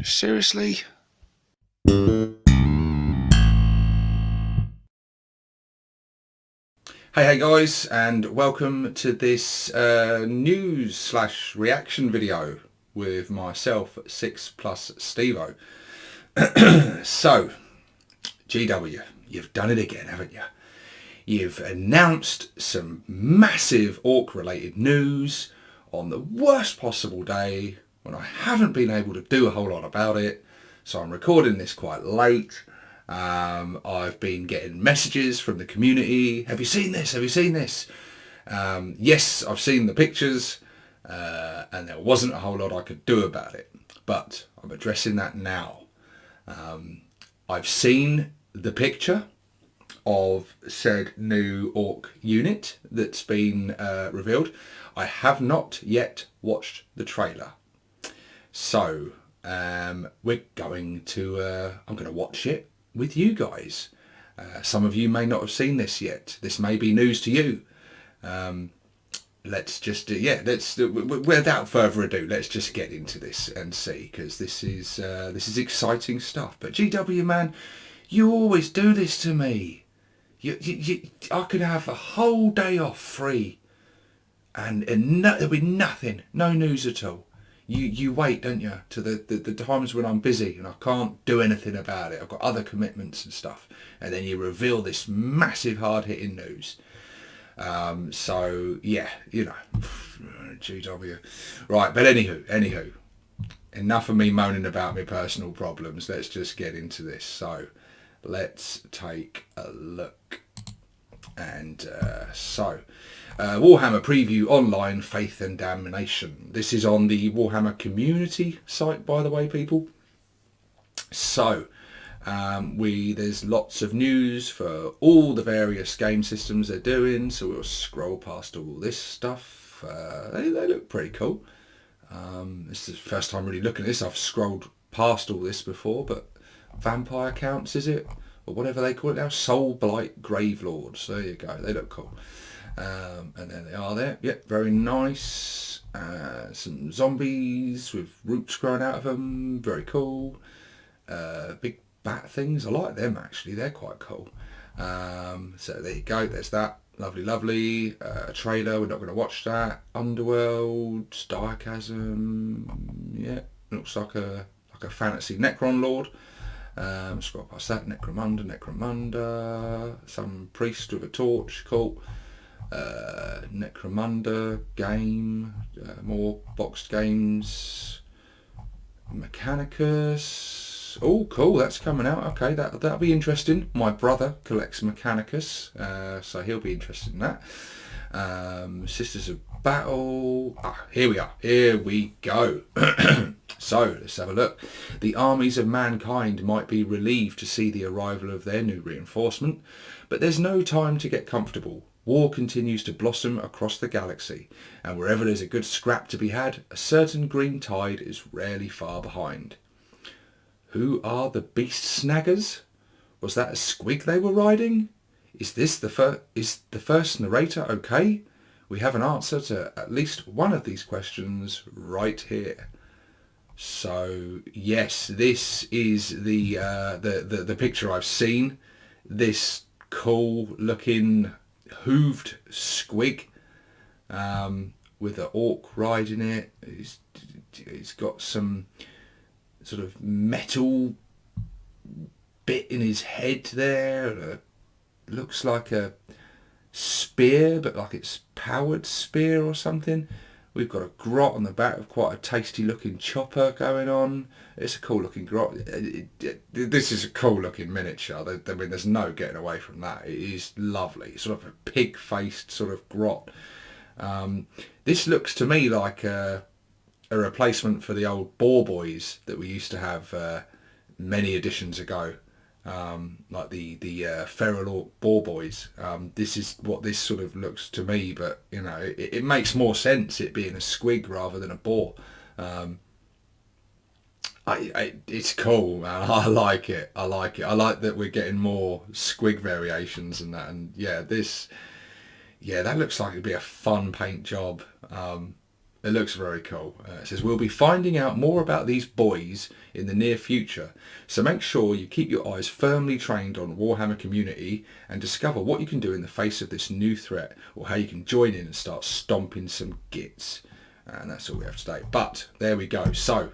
Seriously? Hey guys, and welcome to this news slash reaction video with myself, 6 plus Stevo. So, GW, you've done it again, haven't you? You've announced some massive Orc related news on the worst possible day when I haven't been able to do a whole lot about it. So I'm recording this quite late. I've been getting messages from the community. Have you seen this? Have you seen this? Yes, I've seen the pictures, and there wasn't a whole lot I could do about it. But I'm addressing that now. I've seen the picture of said new Orc unit that's been revealed. I have not yet watched the trailer. So we're going to, I'm going to watch it with you guys. Some of you may not have seen this yet. This may be news to you. Let's just, without further ado, let's just get into this and see, because this is exciting stuff. But GW, man, you always do this to me. I could have a whole day off free, and there'll be nothing, no news at all. You wait, don't you, to the times when I'm busy and I can't do anything about it. I've got other commitments and stuff, and then you reveal this massive hard-hitting news. So yeah, you know, GW. Right, but anywho, enough of me moaning about my personal problems. Let's just get into this. So let's take a look. And Warhammer preview online, Faith and Damnation. This is on the Warhammer community site, by the way, people. So there's lots of news for all the various game systems they're doing. So we'll scroll past all this stuff. They look pretty cool. This is the first time really looking at this. I've scrolled past all this before, but vampire counts, is it? Or whatever they call it now, Soul Blight Gravelords. There you go, they look cool. And there they are there. Yep, very nice. Some zombies with roots growing out of them. Very cool. Big bat things. I like them actually. They're quite cool. So there you go. There's that. Lovely, lovely. Trailer. We're not going to watch that. Underworld. Starchasm. Yeah, looks like a fantasy Necron Lord. Scroll past that. Necromunda. Some priest with a torch. Cool. Necromunda game. More boxed games. Mechanicus. Oh, cool. That's coming out. Okay, that'll be interesting. My brother collects Mechanicus, so he'll be interested in that. Sisters of Battle. Here we are. Here we go. So let's have a look. The armies of mankind might be relieved to see the arrival of their new reinforcement, but there's no time to get comfortable. War continues to blossom across the galaxy, and wherever there's a good scrap to be had, a certain green tide is rarely far behind. Who are the beast Snaggas? Was that a squig they were riding? Is the first narrator okay? We have an answer to at least one of these questions right here. So yes, this is the picture I've seen. This cool looking hooved squig with an orc riding it. He's got some sort of metal bit in his head there. Looks like a spear, but like it's powered spear or something. We've got a grot on the back of quite a tasty looking chopper going on. It's a cool looking grot. This is a cool looking miniature. I mean, there's no getting away from that. It is lovely. It's sort of a pig faced sort of grot. This looks to me like a replacement for the old boar boys that we used to have many editions ago. Like the feral orc boar boys. This is what this sort of looks to me, but you know, it makes more sense it being a squig rather than a boar. It's cool, man. I like it. I like that we're getting more squig variations and that. And yeah, that looks like it'd be a fun paint job. It looks very cool. It says, we'll be finding out more about these boys in the near future, so make sure you keep your eyes firmly trained on Warhammer community and discover what you can do in the face of this new threat, or how you can join in and start stomping some gits. And that's all we have today. But there we go. So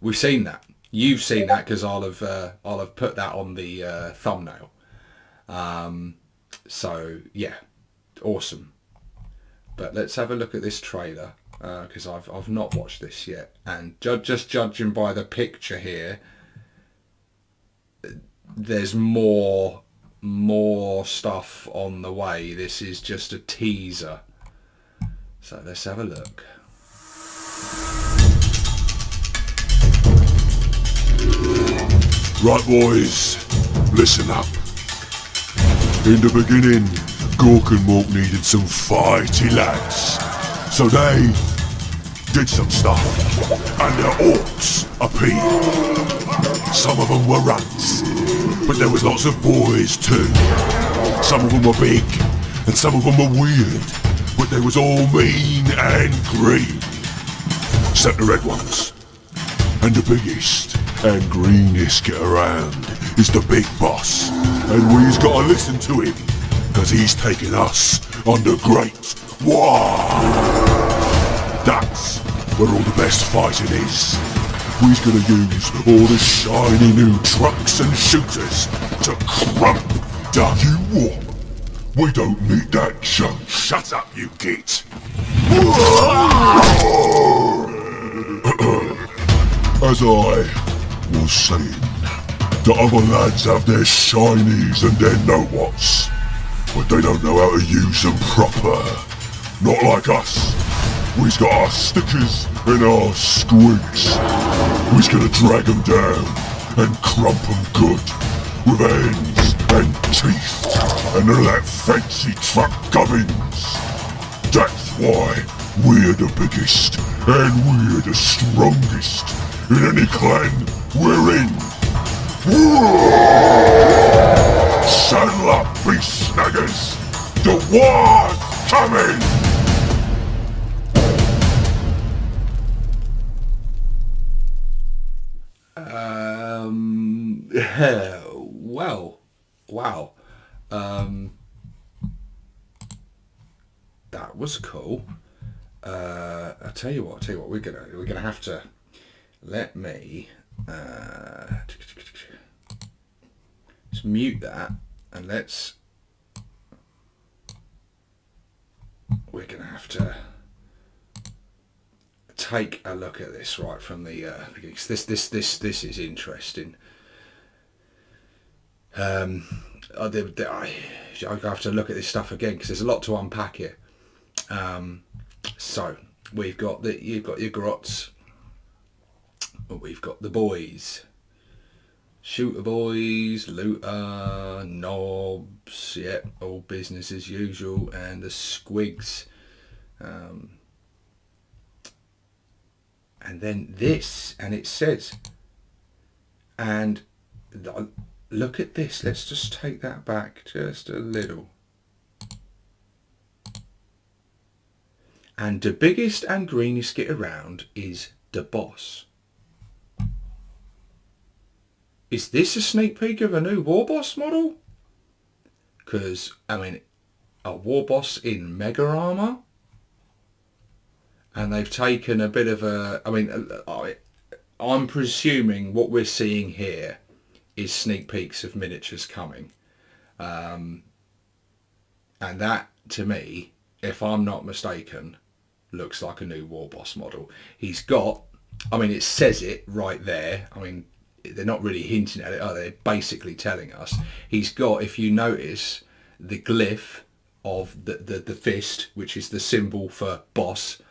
we've seen that. You've seen that because I'll have put that on the thumbnail. So yeah, awesome. But let's have a look at this trailer, because I've not watched this yet, and just judging by the picture here, there's more stuff on the way. This is just a teaser. So let's have a look. Right boys, listen up. In the beginning, Gork and Mork needed some fighty lads. So they did some stuff, and their orcs appeared. Some of them were runts, but there was lots of boys too. Some of them were big, and some of them were weird, but they was all mean and green. Except the red ones. And the biggest and greenest get around is the big boss, and we's gotta listen to him, cause he's taking us on the great war. That's where all the best fighting is. We's gonna use all the shiny new trucks and shooters to crump the you war. We don't need that junk. Shut up, you git. As I was saying, the other lads have their shinies and their know-whats, but they don't know how to use them proper. Not like us. We's got our stickers and our squigs. We's gonna drag them down and crump them good, with hands and teeth and all that fancy truck gubbins. That's why we're the biggest and we're the strongest in any clan we're in. Saddle up, beast snaggers. The war's coming! Well, wow. That was cool. I'll tell you what, we're gonna have to let me let's mute that, and we're gonna have to take a look at this right from the beginning. This is interesting. I have to look at this stuff again because there's a lot to unpack here. So you've got your grots, we've got the boys, shooter boys, looter, knobs, yep, all business as usual, and the squigs. And then this, and it says, and look at this, let's just take that back just a little. And the biggest and greenest get around is the boss. Is this a sneak peek of a new Warboss model? Because, I mean, a Warboss in mega armor? And they've taken a bit of a, I mean, I'm presuming what we're seeing here is sneak peeks of miniatures coming. And that, to me, if I'm not mistaken, looks like a new Warboss model. He's got, I mean, it says it right there. I mean, they're not really hinting at it, are they? They're basically telling us. He's got, if you notice, the glyph of the fist, which is the symbol for boss.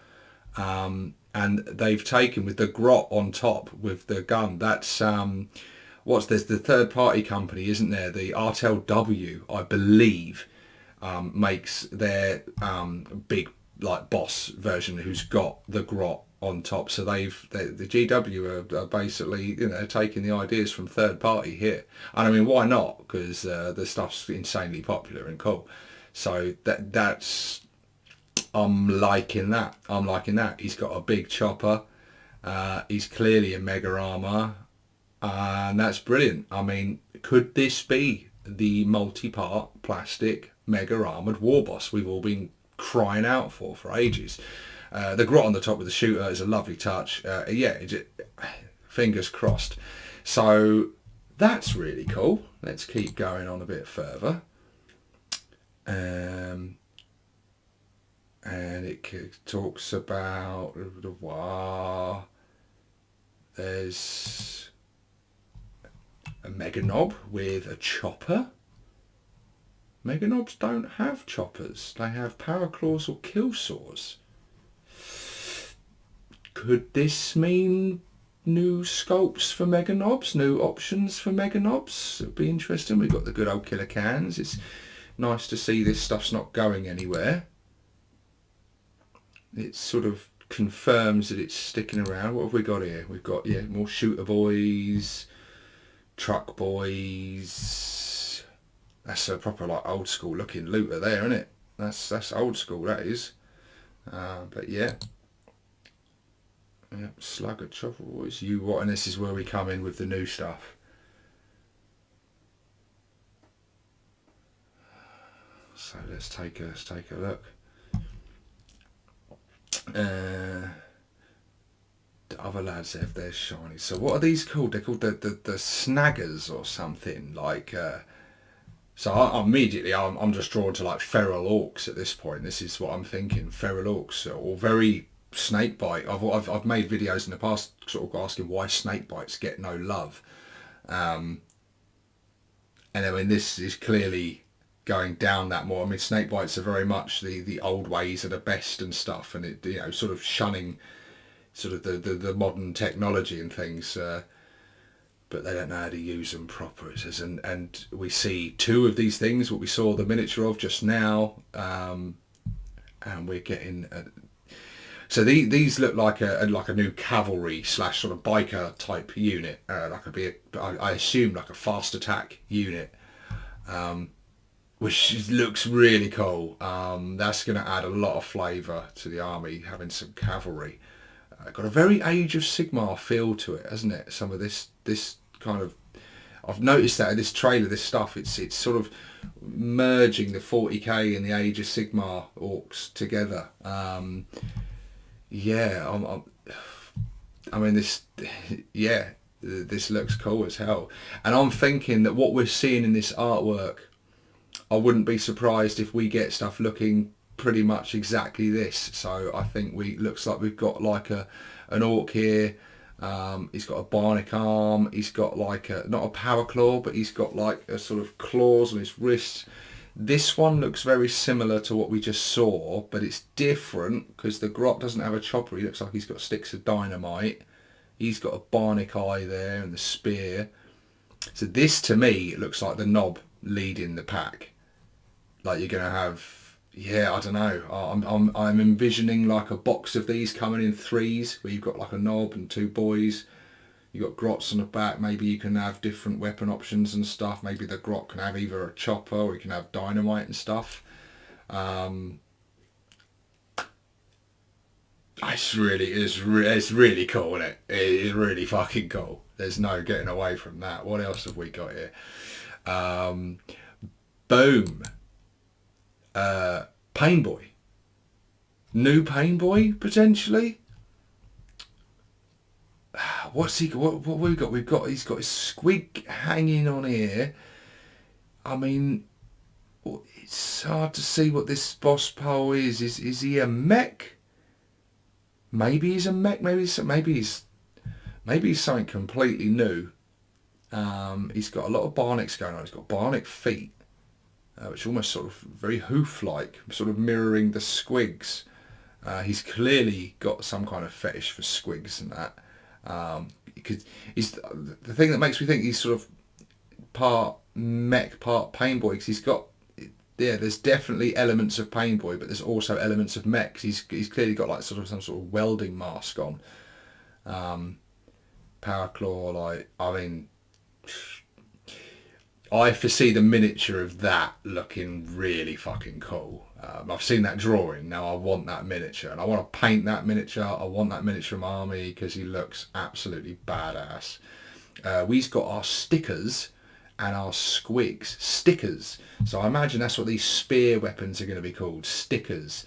And they've taken with the grot on top with the gun. That's there's the third party company, isn't there? The RTLW, I believe, makes their big like boss version who's got the grot on top. So the GW are basically, you know, taking the ideas from third party here. And I mean, why not? Because the stuff's insanely popular and cool. So that's I'm liking that. He's got a big chopper. He's clearly a mega armor, and that's brilliant. I mean, could this be the multi-part plastic mega armored Warboss we've all been crying out for ages? The grot on the top with the shooter is a lovely touch. Fingers crossed. So that's really cool. Let's keep going on a bit further. And it talks about there's a mega knob with a chopper. Mega knobs don't have choppers. They have power claws or kill saws. Could this mean new sculpts for mega knobs, new options for mega knobs? It'd be interesting. We've got the good old killer cans. It's nice to see this stuff's not going anywhere. It sort of confirms that it's sticking around. What have we got here? We've got, more shooter boys, truck boys. That's a proper like old school looking looter there, isn't it? That's old school, that is. But yeah. Yep, Slugger, Chopper Boys, you what, and this is where we come in with the new stuff. So let's take a look. The other lads have their shiny. So what are these called? They're called the Snaggas or something like. So I'm just drawn to like feral orcs at this point. This is what I'm thinking. Feral orcs or very snakebite. I've made videos in the past sort of asking why snakebites get no love, and I mean this is clearly going down that more. I mean snakebites are very much the old ways are the best and stuff, and it sort of shunning sort of the modern technology and things, but they don't know how to use them proper. It says, and we see two of these things, what we saw the miniature of just now, and we're getting. So these look like a new cavalry / sort of biker type unit, I assume like a fast attack unit, which looks really cool. That's going to add a lot of flavour to the army, having some cavalry. Got a very Age of Sigmar feel to it, hasn't it? Some of this kind of, I've noticed that in this trailer, this stuff, it's sort of merging the 40k and the Age of Sigmar orcs together. I mean this looks cool as hell, and I'm thinking that what we're seeing in this artwork, I wouldn't be surprised if we get stuff looking pretty much exactly this. So I think looks like we've got like an orc here. He's got a bionic arm. He's got like not a power claw, but he's got like a sort of claws on his wrists. This one looks very similar to what we just saw, but it's different because the grot doesn't have a chopper. He looks like he's got sticks of dynamite. He's got a bionic eye there and the spear. So this to me looks like the knob leading the pack. Like you're going to have, I don't know. I'm envisioning like a box of these coming in threes where you've got like a knob and two boys. You've got grots on the back. Maybe you can have different weapon options and stuff. Maybe the grot can have either a chopper or you can have dynamite and stuff. It's really cool, isn't it? It's really fucking cool. There's no getting away from that. What else have we got here? Boom. Painboy. New Painboy potentially. What's he? What we got? He's got his squig hanging on here. I mean, it's hard to see what this boss pole is. Is he a mech? Maybe he's a mech. Maybe he's something completely new. He's got a lot of bionics going on. He's got bionic feet, which almost sort of very hoof-like, sort of mirroring the squigs. He's clearly got some kind of fetish for squigs and that. He's the thing that makes me think he's sort of part mech, part Painboy, because he's got, there's definitely elements of Painboy, but there's also elements of mech. He's clearly got like sort of some sort of welding mask on. Power claw, like, I mean, I foresee the miniature of that looking really fucking cool. I've seen that drawing. Now I want that miniature, and I want to paint that miniature. I want that miniature from Army because he looks absolutely badass. We've got our stickers and our squigs. Stickers. So I imagine that's what these spear weapons are going to be called. Stickers.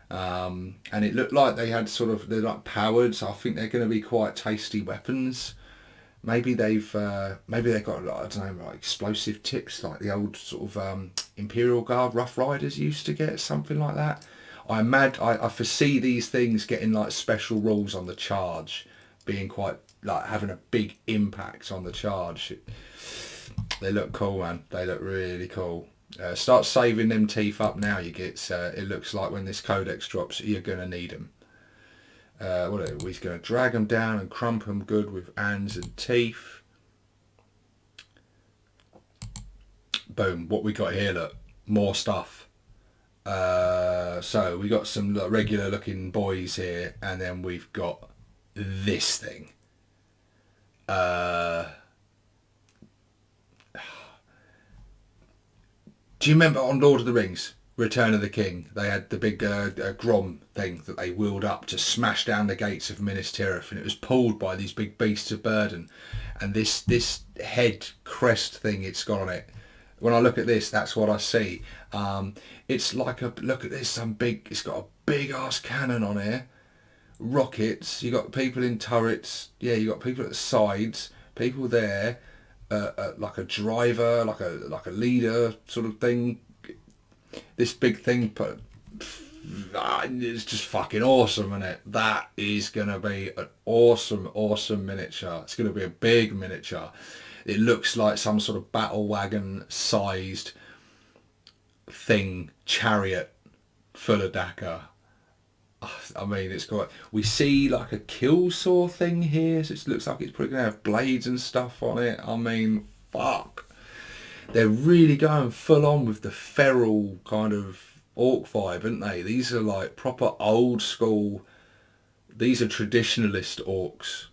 And it looked like they had they're like powered, so I think they're going to be quite tasty weapons. Maybe they've got I don't know, like explosive tips like the old Imperial Guard Rough Riders used to get, something like that. I foresee these things getting like special rules on the charge, being quite like having a big impact on the charge. They look cool, man. They look really cool. Start saving them teeth up now, you get. It looks like when this codex drops, you're gonna need them. We're going to drag them down and crump them good with hands and teeth. Boom. What we got here, look, more stuff. So we got some regular looking boys here, and then we've got this thing. Do you remember on Lord of the Rings, Return of the King, they had the big Grom thing that they wheeled up to smash down the gates of Minas Tirith, and it was pulled by these big beasts of burden, and this head crest thing it's got on it. When I look at this, that's what I see. It's like look at this, it's got a big ass cannon on here, rockets, you got people in turrets, yeah, you got people at the sides, people there, like a driver, like a leader sort of thing. This big thing, but it's just fucking awesome, isn't it? That is going to be an awesome miniature. It's going to be a big miniature. It looks like some sort of battle wagon sized thing, chariot full of Dakar. I mean, it's got, we see like a kill saw thing here, so it looks like it's probably going to have blades and stuff on it. I mean, fuck. They're really going full on with the feral kind of orc vibe, aren't they? These are like proper old school, these are traditionalist orcs.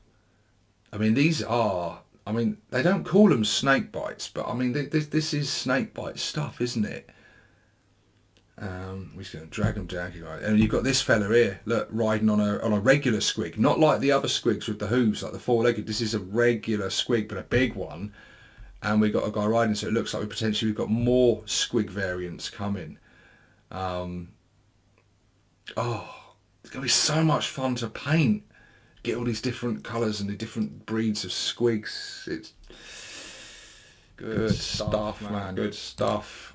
I mean, they don't call them snake bites, but I mean, this is snake bite stuff, isn't it? We're just going to drag them down here, right? And you've got this fella here, look, riding on a regular squig, not like the other squigs with the hooves, like the four-legged. This is a regular squig, but a big one. And we've got a guy riding, so it looks like we've got more squig variants coming. Oh, it's going to be so much fun to paint. Get all these different colours and the different breeds of squigs. It's good stuff, man. Good stuff.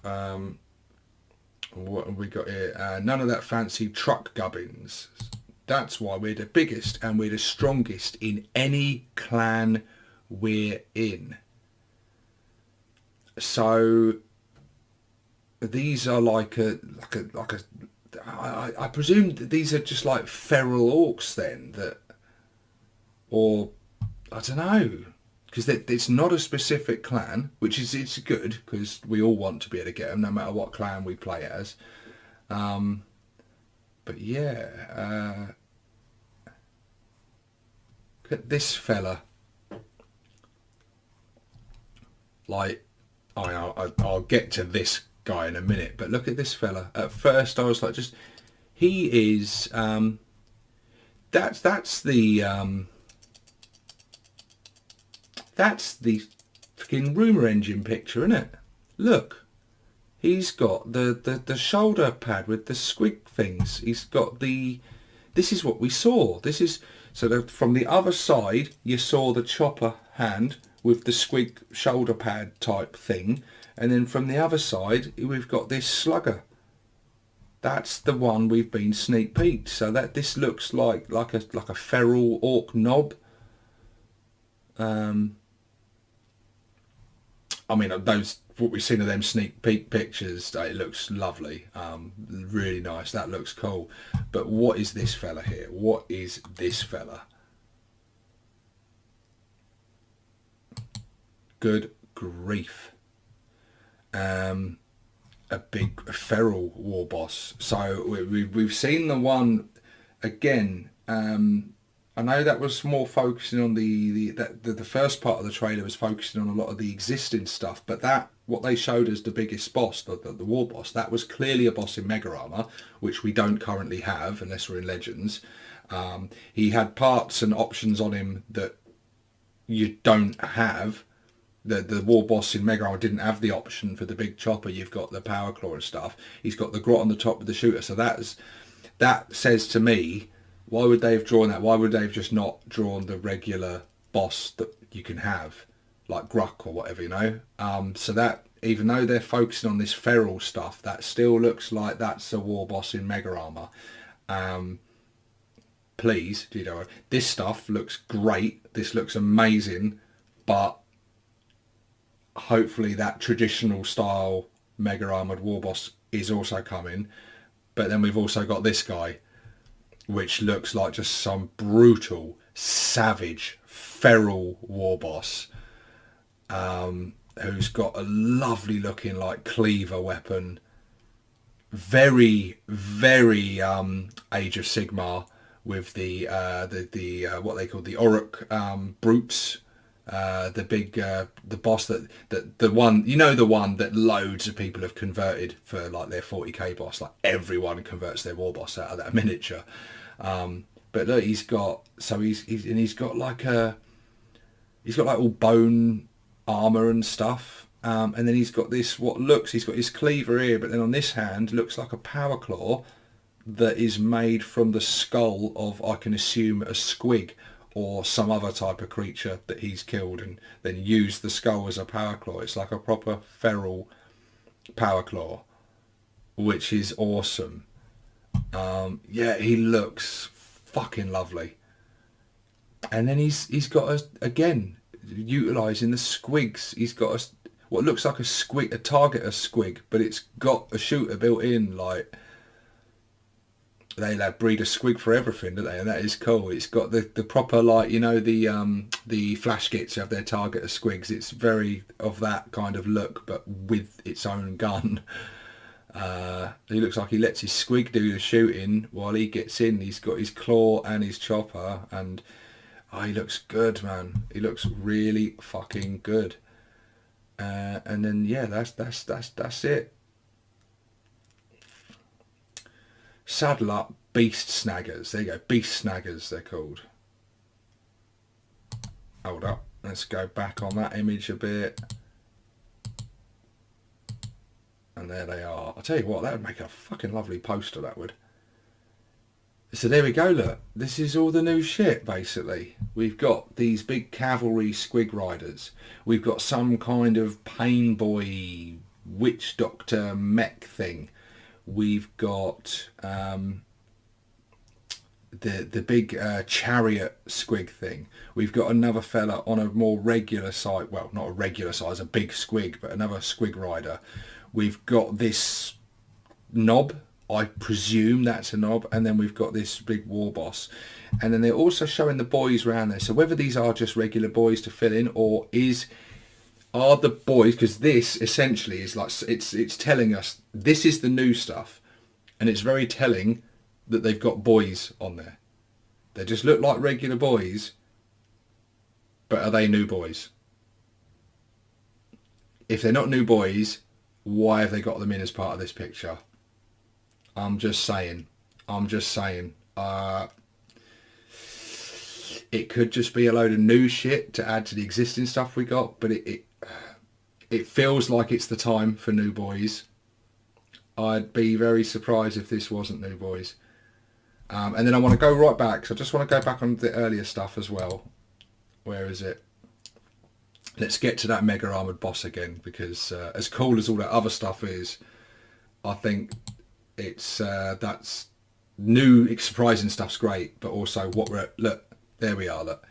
What have we got here? None of that fancy truck gubbins. That's why we're the biggest and we're the strongest in any clan we're in. So these are I presume that these are just like feral orcs then, or I don't know, because it's not a specific clan, which is it's good because we all want to be able to get them no matter what clan we play as. But yeah, look at this fella. Like, I'll get to this guy in a minute, but look at this fella. At first I was like, he is that's the freaking rumour engine picture, isn't it? Look, he's got the shoulder pad with the squig things. He's got this is what we saw. This is from the other side you saw the chopper hand with the squig shoulder pad type thing, and then from the other side we've got this slugger. That's the one we've been sneak peeked. So this looks like a feral orc knob. I mean, what we've seen of them sneak peek pictures, it looks lovely, really nice. That looks cool. But what is this fella here? What is this fella? Good grief. A big feral warboss. So we've seen the one again. I know that was more focusing on the first part of the trailer was focusing on a lot of the existing stuff, but that what they showed as the biggest boss, the Warboss, that was clearly a boss in Mega Armor, which we don't currently have unless we're in Legends. He had parts and options on him that you don't have. The Warboss in Mega Armor didn't have the option for the big chopper. You've got the power claw and stuff. He's got the grot on the top of the shooter. So that says to me, why would they have drawn that? Why would they have just not drawn the regular boss that you can have, like Gruck or whatever, you know? So that, even though they're focusing on this feral stuff, that still looks like that's a Warboss in Mega Armor. Please, you know, this stuff looks great. This looks amazing, but hopefully that traditional style Mega Armored Warboss is also coming. But then we've also got this guy, which looks like just some brutal, savage, feral Warboss, who's got a lovely looking like cleaver weapon. Very, very Age of Sigmar, with the what they call the Ork brutes, the big the boss that the one, you know, the one that loads of people have converted for like their 40k boss. Like everyone converts their war boss out of that miniature. But look, he's got like all bone armor and stuff, and then he's got this he's got his cleaver here, but then on this hand looks like a power claw that is made from the skull of, I can assume, a squig or some other type of creature that he's killed, and then used the skull as a power claw. It's like a proper feral power claw, which is awesome. Yeah, he looks fucking lovely. And then he's got again utilising the squigs. He's got what looks like a target squig, but it's got a shooter built in. Like, they breed a squig for everything, don't they? And that is cool. It's got the proper, like, you know, the flash kits have their target as squigs. It's very of that kind of look, but with its own gun. He looks like he lets his squig do the shooting while he gets in. He's got his claw and his chopper, and he looks good, man. He looks really fucking good. And then yeah, that's it. Saddle up Beast Snaggas. There you go, Beast Snaggas they're called. Hold up, let's go back on that image a bit. And there they are. I'll tell you what, that would make a fucking lovely poster, that would. So there we go, look. This is all the new shit, basically. We've got these big cavalry squig riders. We've got some kind of pain boy witch doctor mech thing. We've got the big chariot squig thing. We've got another fella on a more regular size, well, not a regular size, a big squig, but another squig rider. We've got this knob, I presume that's a knob, and then we've got this big Warboss. And then they're also showing the boys around there. So whether these are just regular boys to fill in, or are the boys, because this essentially is like, it's telling us this is the new stuff, and it's very telling that they've got boys on there. They just look like regular boys, but are they new boys? If they're not new boys, why have they got them in as part of this picture? I'm just saying. It could just be a load of new shit to add to the existing stuff we got, but it feels like it's the time for new boys. I'd be very surprised if this wasn't new boys. And then I want to go right back. So I just want to go back on the earlier stuff as well. Where is it? Let's get to that mega armored boss again, because as cool as all that other stuff is, I think it's that's new, surprising stuff's great, but also what we're at. Look, there we are. Look,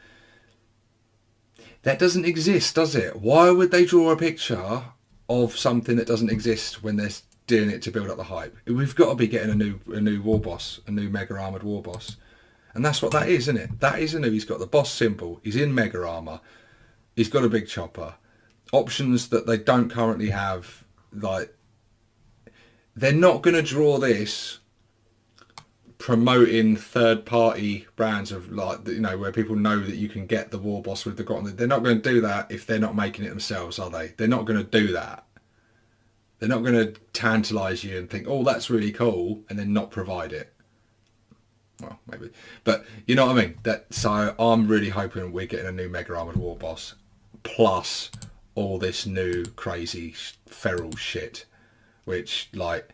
that doesn't exist, does it? Why would they draw a picture of something that doesn't exist when they're doing it to build up the hype? We've got to be getting a new war boss, a new mega armored war boss, and that's what that is, isn't it? That is a new. He's got the boss symbol. He's in mega armor. He's got a big chopper. Options that they don't currently have. Like, they're not going to draw this promoting third-party brands of, like, you know, where people know that you can get the Warboss with the grot. They're not going to do that if they're not making it themselves, are they? They're not going to do that. They're not going to tantalise you and think, oh, that's really cool, and then not provide it. Well, maybe. But you know what I mean? So I'm really hoping we're getting a new Mega Armoured Warboss, plus all this new crazy feral shit, which, like,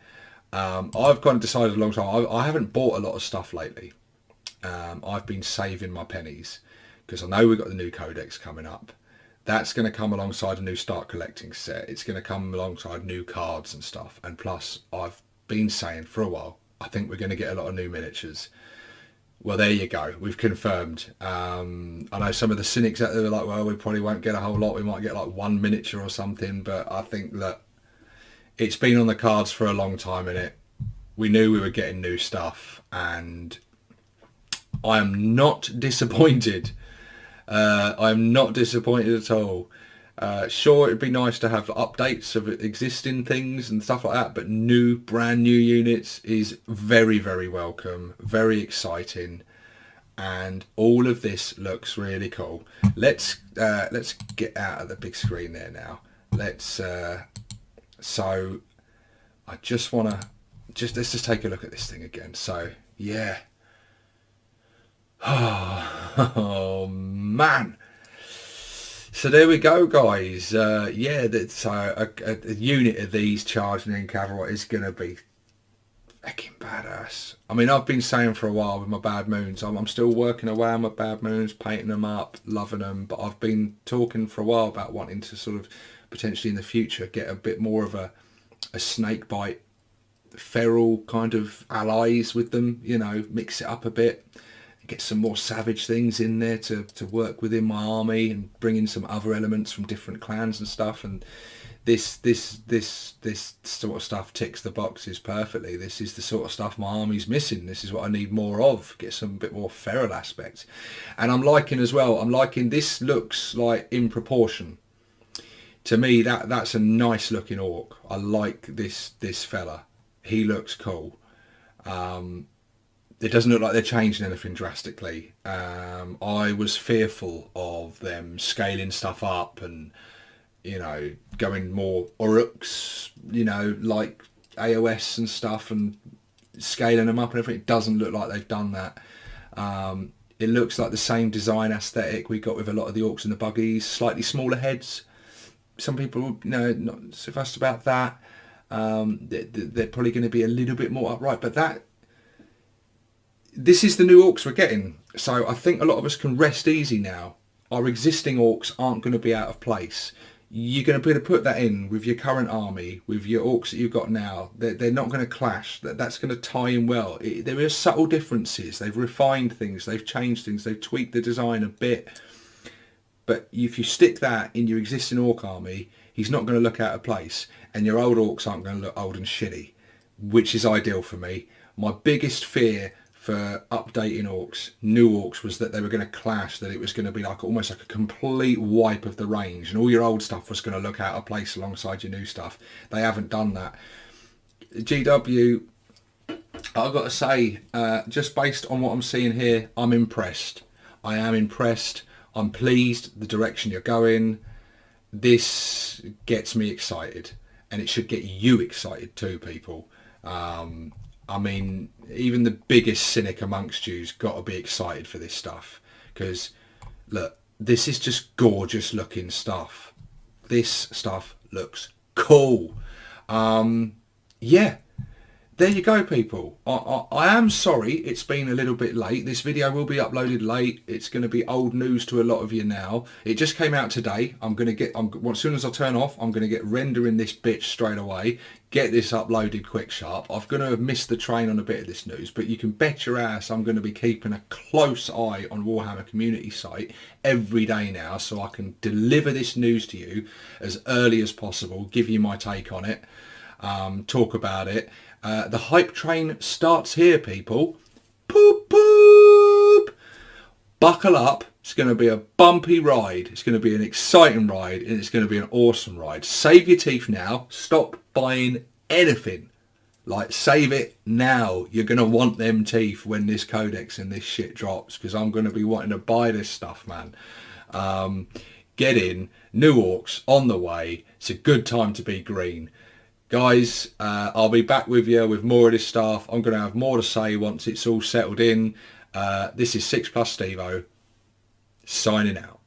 I've kind of decided a long time, I haven't bought a lot of stuff lately. I've been saving my pennies, because I know we've got the new Codex coming up. That's going to come alongside a new Start Collecting set. It's going to come alongside new cards and stuff. And plus, I've been saying for a while, I think we're going to get a lot of new miniatures. Well, there you go. We've confirmed. I know some of the cynics out there are like, well, we probably won't get a whole lot. We might get like one miniature or something. But I think that it's been on the cards for a long time, innit? We knew we were getting new stuff. And I am not disappointed. I'm not disappointed at all. Sure, it'd be nice to have updates of existing things and stuff like that, but brand new units is very, very welcome, very exciting, and all of this looks really cool. Let's get out of the big screen there now. So I just want to let's just take a look at this thing again. So yeah. Oh man. So there we go, guys. Yeah, that's a unit of these charging in cavalry is going to be fucking badass. I mean, I've been saying for a while with my Bad Moons, I'm still working away on my Bad Moons, painting them up, loving them, but I've been talking for a while about wanting to sort of potentially in the future get a bit more of a snakebite feral kind of allies with them, you know, mix it up a bit. Get some more savage things in there to work within my army and bring in some other elements from different clans and stuff. And this sort of stuff ticks the boxes perfectly. This is the sort of stuff my army's missing. This is what I need more of. Get some bit more feral aspects. And I'm liking as well. I'm liking this looks like in proportion. To me, that's a nice looking orc. I like this fella. He looks cool. It doesn't look like they're changing anything drastically. I was fearful of them scaling stuff up and, you know, going more Orks, you know, like AOS and stuff and scaling them up and everything. It doesn't look like they've done that. It looks like the same design aesthetic we got with a lot of the Orks and the Buggies, slightly smaller heads. Some people, you know, not so fussed about that. They're probably going to be a little bit more upright, but this is the new Orks we're getting. So I think a lot of us can rest easy now. Our existing Orks aren't going to be out of place. You're going to be able to put that in with your current army, with your Orks that you've got now. They're not going to clash. That's going to tie in well. There are subtle differences. They've refined things. They've changed things. They've tweaked the design a bit. But if you stick that in your existing Ork army, he's not going to look out of place. And your old Orks aren't going to look old and shitty, which is ideal for me. My biggest fear for updating Orks, new Orks, was that they were going to clash, that it was going to be like almost like a complete wipe of the range and all your old stuff was going to look out of place alongside your new stuff. They haven't done that. GW, I've got to say, just based on what I'm seeing here, I'm impressed. I am impressed. I'm pleased the direction you're going. This gets me excited, and it should get you excited too, people. I mean, even the biggest cynic amongst you's got to be excited for this stuff, because look, this is just gorgeous looking stuff. This stuff looks cool. Yeah, there you go, people. I am sorry it's been a little bit late. This video will be uploaded late. It's going to be old news to a lot of you now. It just came out today. As soon as I turn off, I'm going to get rendering this bitch straight away. Get this uploaded quick sharp. I'm going to have missed the train on a bit of this news, but you can bet your ass I'm going to be keeping a close eye on Warhammer community site every day now, so I can deliver this news to you as early as possible, give you my take on it, talk about it. The hype train starts here, people. Poop, poop. Buckle up. It's going to be a bumpy ride. It's going to be an exciting ride, and it's going to be an awesome ride. Save your teeth now. Stop buying anything. Like, save it now. You're going to want them teeth when this codex and this shit drops, because I'm going to be wanting to buy this stuff, man. Get in. New Orks on the way. It's a good time to be green. Guys, I'll be back with you with more of this stuff. I'm going to have more to say once it's all settled in. This is 6 Plus Stevo, signing out.